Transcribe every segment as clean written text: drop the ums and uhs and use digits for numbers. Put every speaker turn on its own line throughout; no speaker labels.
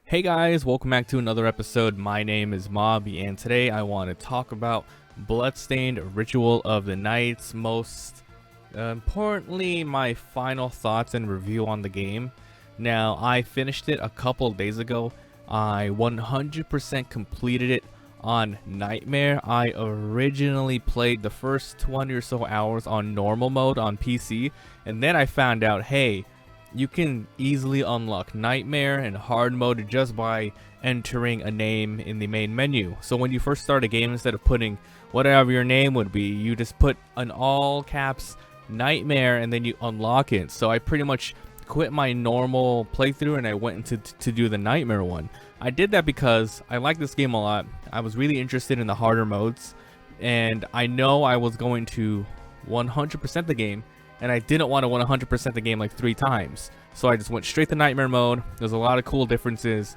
Hey guys, welcome back to another episode. My name is Mobby, and today I want to talk about Bloodstained Ritual of the Nights. Most importantly, my final thoughts and review on the game. Now, I finished it a couple days ago. I 100% completed it on Nightmare. I originally played the first 20 or so hours on normal mode on PC, and then I found out, hey, you can easily unlock Nightmare and hard mode just by entering a name in the main menu. So when you first start a game, instead of putting whatever your name would be, you just put an all caps Nightmare and then you unlock it. So I pretty much quit my normal playthrough and I went to do the Nightmare one. I did that because I like this game a lot. I was really interested in the harder modes, and I know I was going to 100% the game, and I didn't want to 100% the game like 3 times. So I just went straight to Nightmare mode. There's a lot of cool differences.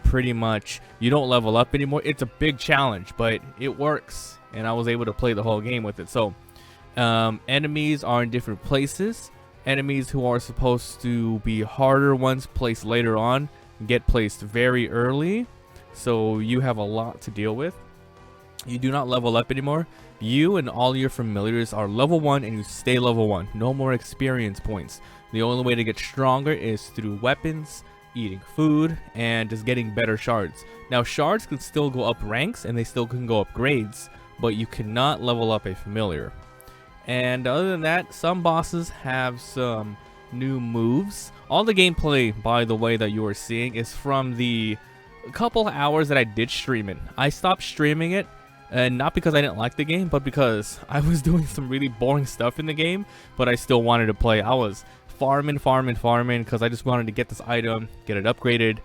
Pretty much, you don't level up anymore. It's a big challenge, but it works. And I was able to play the whole game with it. So, enemies are in different places. Enemies who are supposed to be harder ones placed later on get placed very early. So you have a lot to deal with. You do not level up anymore. You and all your familiars are level 1 and you stay level 1. No more experience points. The only way to get stronger is through weapons, eating food, and just getting better shards. Now, shards can still go up ranks and they still can go up grades, but you cannot level up a familiar. And other than that, some bosses have some new moves. All the gameplay, by the way, that you are seeing is from the couple hours that I did stream it. I stopped streaming it, and not because I didn't like the game, but because I was doing some really boring stuff in the game, but I still wanted to play. I was farming because I just wanted to get this item, get it upgraded,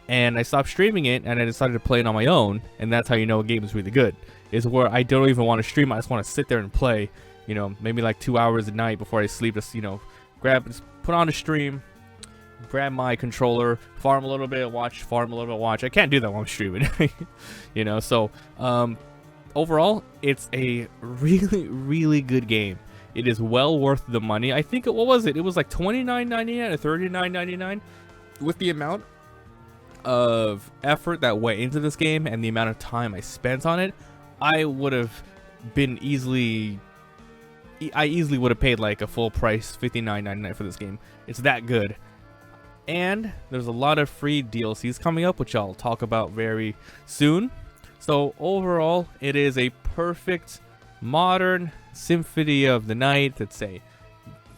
and I stopped streaming it and I decided to play it on my own. And that's how you know a game is really good, is where I don't even want to stream. I just want to sit there and play, you know, maybe like 2 hours a night before I sleep. Just, you know, just put on a stream, grab my controller, farm a little bit, watch, farm a little bit, watch. I can't do that while I'm streaming. You know, so overall, it's a really good game. It is well worth the money. I think what was it? It was like $29.99 or $39.99. With the amount of effort that went into this game and the amount of time I spent on it, I would have been easily would have paid like a full price, $59.99 for this game. It's that good. And there's a lot of free DLCs coming up, which I'll talk about very soon. So overall, it is a perfect modern Symphony of the Night. It's a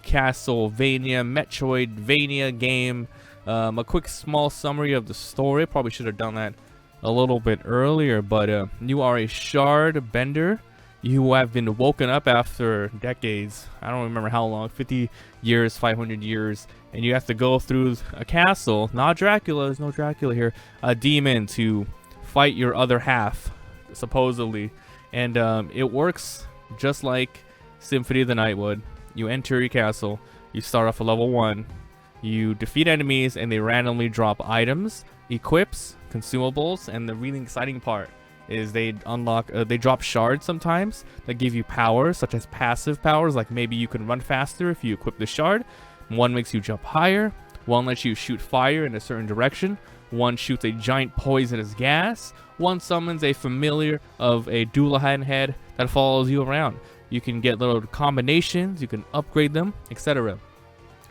Castlevania, Metroidvania game. A quick small summary of the story. Probably should have done that a little bit earlier, but you are a shard bender. You have been woken up after decades. I don't remember how long, 50 years, 500 years, and you have to go through a castle. Not Dracula, there's no Dracula here. A demon to fight your other half, supposedly. And it works just like Symphony of the Night would. You enter your castle, you start off at level 1, you defeat enemies, and they randomly drop items, equips, consumables, and the really exciting part is they drop shards sometimes that give you powers, such as passive powers, like maybe you can run faster if you equip the shard. One makes you jump higher, one lets you shoot fire in a certain direction, one shoots a giant poisonous gas, one summons a familiar of a Dullahan head that follows you around. You can get little combinations, you can upgrade them, etc.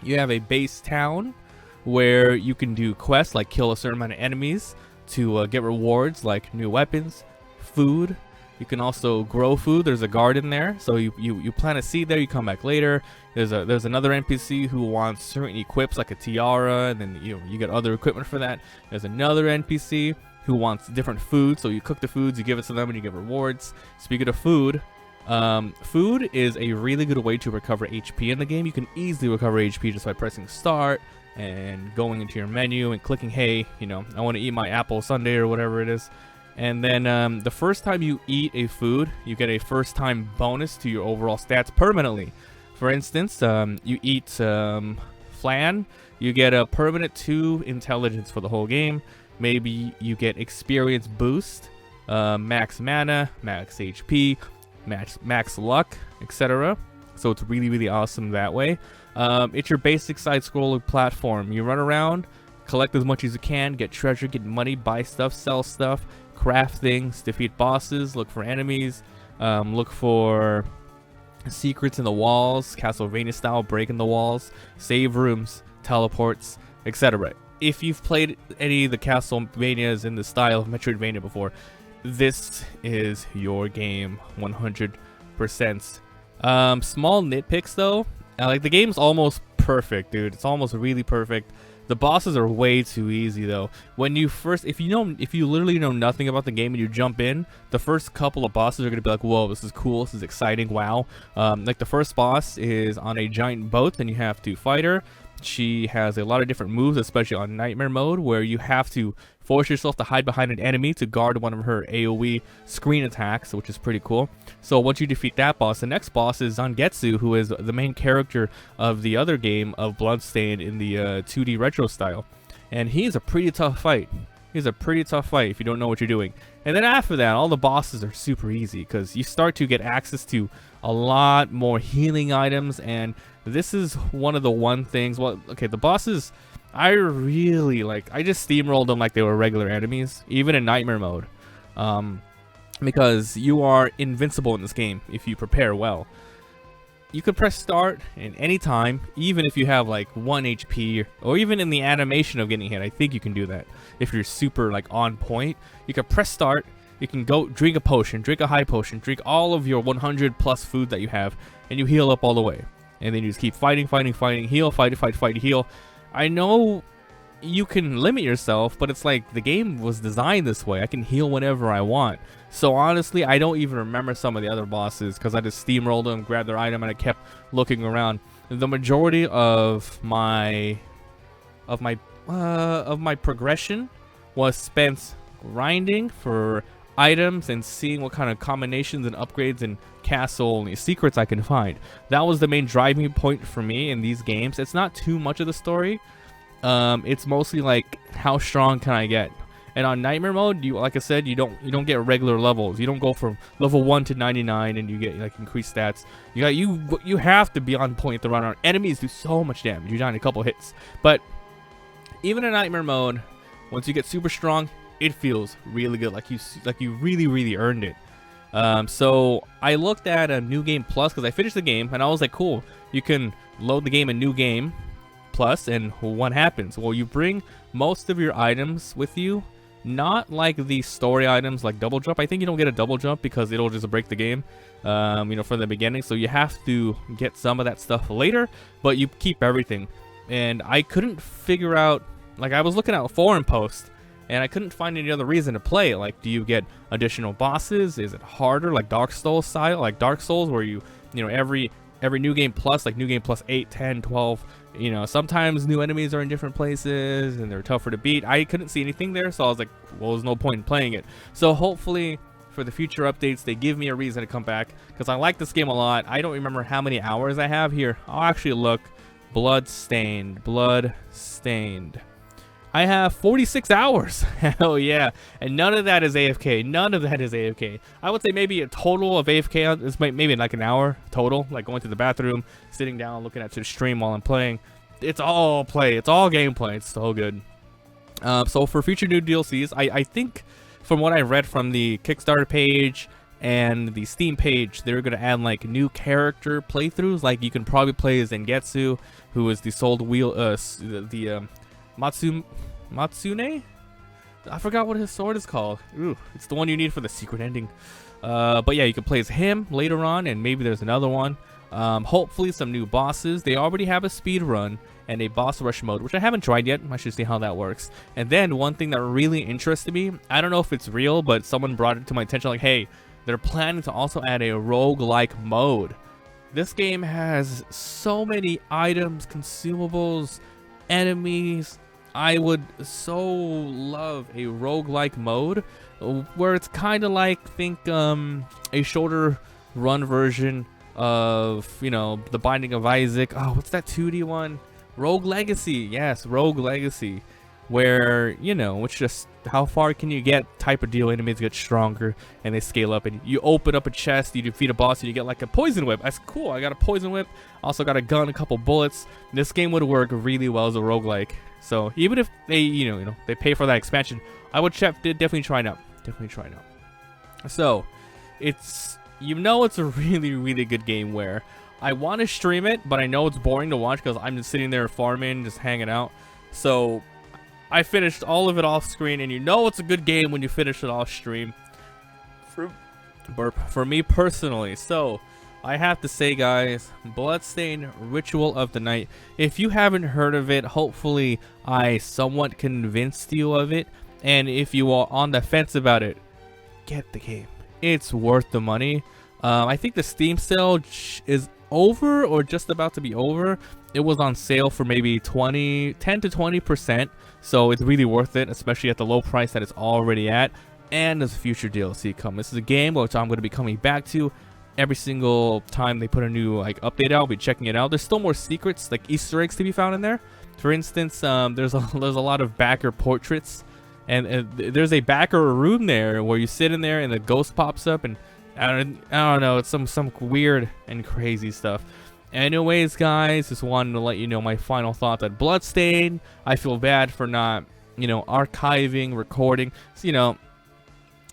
You have a base town where you can do quests like kill a certain amount of enemies to get rewards like new weapons, food. You can also grow food. There's a garden there, so you plant a seed there. You come back later. There's another NPC who wants certain equips like a tiara, and then you get other equipment for that. There's another NPC who wants different food, so you cook the foods, you give it to them, and you get rewards. Speaking of food, food is a really good way to recover HP in the game. You can easily recover HP just by pressing start and going into your menu and clicking, hey, you know, I want to eat my apple sundae or whatever it is. And then the first time you eat a food, you get a first time bonus to your overall stats permanently. For instance, you eat flan, you get a permanent 2 intelligence for the whole game. Maybe you get experience boost, max mana, max HP, max luck, etc. So it's really awesome that way. It's your basic side-scroller platform. You run around, collect as much as you can, get treasure, get money, buy stuff, sell stuff, craft things, defeat bosses, look for enemies, look for secrets in the walls, Castlevania style, breaking the walls, save rooms, teleports, etc. If you've played any of the Castlevanias in the style of Metroidvania before, this is your game 100%. Small nitpicks though, like the game's almost perfect, dude. It's almost really perfect. The bosses are way too easy though. When you first, if you literally know nothing about the game and you jump in, the first couple of bosses are gonna be like, whoa, this is cool, this is exciting, wow. Like the first boss is on a giant boat and you have to fight her. She has a lot of different moves, especially on Nightmare mode, where you have to force yourself to hide behind an enemy to guard one of her AoE screen attacks, which is pretty cool. So once you defeat that boss, the next boss is Zangetsu, who is the main character of the other game of Bloodstained in the 2D retro style. And he's a pretty tough fight. He's a pretty tough fight if you don't know what you're doing. And then after that, all the bosses are super easy because you start to get access to a lot more healing items, and this is one of the things. Well, okay, the bosses, I really like. I just steamrolled them like they were regular enemies, even in Nightmare mode, because you are invincible in this game if you prepare well. You could press start at any time, even if you have like 1 HP, or even in the animation of getting hit. I think you can do that if you're super like on point. You can press start. You can go drink a potion, drink a high potion, drink all of your 100 plus food that you have, and you heal up all the way. And then you just keep fighting, heal, fight, heal. I know you can limit yourself, but it's like the game was designed this way. I can heal whenever I want. So honestly, I don't even remember some of the other bosses because I just steamrolled them, grabbed their item, and I kept looking around. The majority of my progression was spent grinding for items and seeing what kind of combinations and upgrades and castle and secrets I can find. That was the main driving point for me in these games. It's not too much of the story. It's mostly like how strong can I get. And on Nightmare mode, you, like I said, you don't get regular levels. You don't go from level 1 to 99 and you get like increased stats. You have to be on point to run around. Enemies do so much damage. You die in a couple hits. But even in Nightmare mode, once you get super strong, it feels really good, like you really earned it. So I looked at a New Game Plus because I finished the game and I was like, cool, you can load the game in New Game Plus, and what happens? Well, you bring most of your items with you, not like the story items like double jump. I think you don't get a double jump because it'll just break the game, from the beginning. So you have to get some of that stuff later, but you keep everything. And I couldn't figure out, like I was looking at forum posts, and I couldn't find any other reason to play it. Like, do you get additional bosses? Is it harder, like Dark Souls style, like Dark Souls, where every New Game Plus, like New Game Plus 8, 10, 12, sometimes new enemies are in different places and they're tougher to beat. I couldn't see anything there, so I was like, well, there's no point in playing it. So hopefully for the future updates, they give me a reason to come back, because I like this game a lot. I don't remember how many hours I have here. I'll actually look. Bloodstained. I have 46 hours. Hell yeah. And none of that is AFK. None of that is AFK. I would say maybe a total of AFK is maybe like an hour total, like going to the bathroom, sitting down, looking at the stream while I'm playing. It's all play. It's all gameplay. It's so good. So for future new DLCs, I think from what I read from the Kickstarter page and the Steam page, they're going to add like new character playthroughs. Like you can probably play as Zangetsu, who is the soul wheel, Matsune? I forgot what his sword is called. Ooh, it's the one you need for the secret ending. But yeah, you can play as him later on, and maybe there's another one. Hopefully some new bosses. They already have a speed run and a boss rush mode, which I haven't tried yet. I should see how that works. And then one thing that really interested me, I don't know if it's real, but someone brought it to my attention, like, hey, they're planning to also add a roguelike mode. This game has so many items, consumables, enemies. I would so love a roguelike mode where it's kind of like, think a shorter run version of, The Binding of Isaac. Oh, what's that 2D one? Rogue Legacy. Yes, Rogue Legacy. where, you know, it's just how far can you get type of deal. Enemies get stronger and they scale up, and you open up a chest, you defeat a boss, and you get like a poison whip. That's cool. I got a poison whip, also got a gun, a couple bullets. This game would work really well as a roguelike. So even if they, you know, they pay for that expansion, I would definitely try it out. Definitely try it out. So it's, you know, it's a really, really good game where I want to stream it, but I know it's boring to watch because I'm just sitting there farming, just hanging out. So I finished all of it off screen, and you know it's a good game when you finish it off stream. For me personally. So I have to say, guys, Bloodstained Ritual of the Night. If you haven't heard of it, hopefully I somewhat convinced you of it. And if you are on the fence about it, get the game. It's worth the money. I think the Steam sale is over or just about to be over. It was on sale for maybe 10 to 20%. So it's really worth it, especially at the low price that it's already at. And there's future DLC coming. This is a game which I'm going to be coming back to every single time they put a new like update out. I'll be checking it out. There's still more secrets, like Easter eggs, to be found in there. For instance, there's a lot of backer portraits, and there's a backer room there where you sit in there and the ghost pops up, and I don't know, it's some weird and crazy stuff. Anyways, guys, just wanted to let you know my final thoughts on Bloodstained. I feel bad for not, you know, archiving, recording. So, you know,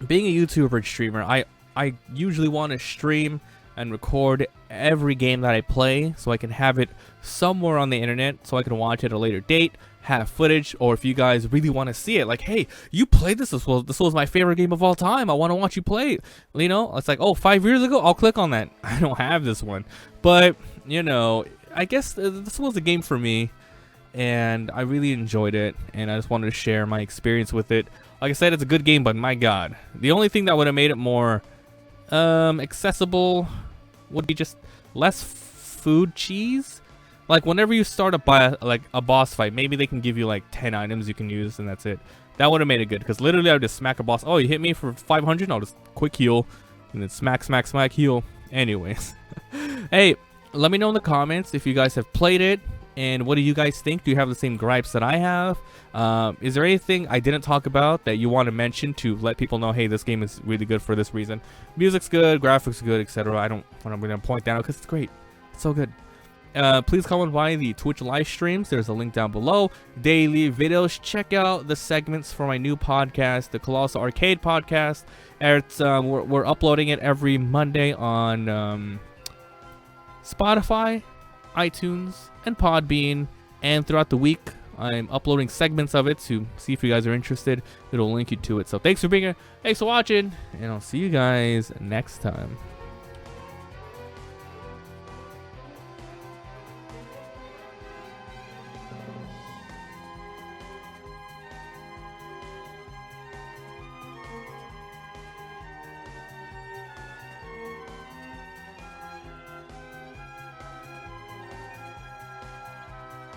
being a YouTuber and streamer, I usually want to stream and record every game that I play so I can have it somewhere on the internet so I can watch it at a later date, have footage, or if you guys really want to see it, like, hey, you played this was my favorite game of all time, I want to watch you play it. You know, it's like, oh, 5 years ago, I'll click on that. I don't have this one, but you know, I guess this was a game for me, and I really enjoyed it, and I just wanted to share my experience with it. Like I said, it's a good game, but my god, the only thing that would have made it more accessible would be just less food cheese. Like whenever you start a boss fight, maybe they can give you like 10 items you can use, and that's it. That would have made it good, because literally I would just smack a boss. Oh, you hit me for 500? I'll just quick heal, and then smack, smack, smack, heal. Anyways, hey, let me know in the comments if you guys have played it, and what do you guys think? Do you have the same gripes that I have? Is there anything I didn't talk about that you want to mention to let people know, hey, this game is really good for this reason? Music's good, graphics good, etc. I'm going to point that out because it's great. It's so good. Please comment by the Twitch live streams. There's a link down below. Daily videos. Check out the segments for my new podcast, the Colossal Arcade Podcast. It's, we're uploading it every Monday on Spotify, iTunes, and Podbean. And throughout the week, I'm uploading segments of it to see if you guys are interested. It'll link you to it. So thanks for being here. Thanks for watching. And I'll see you guys next time.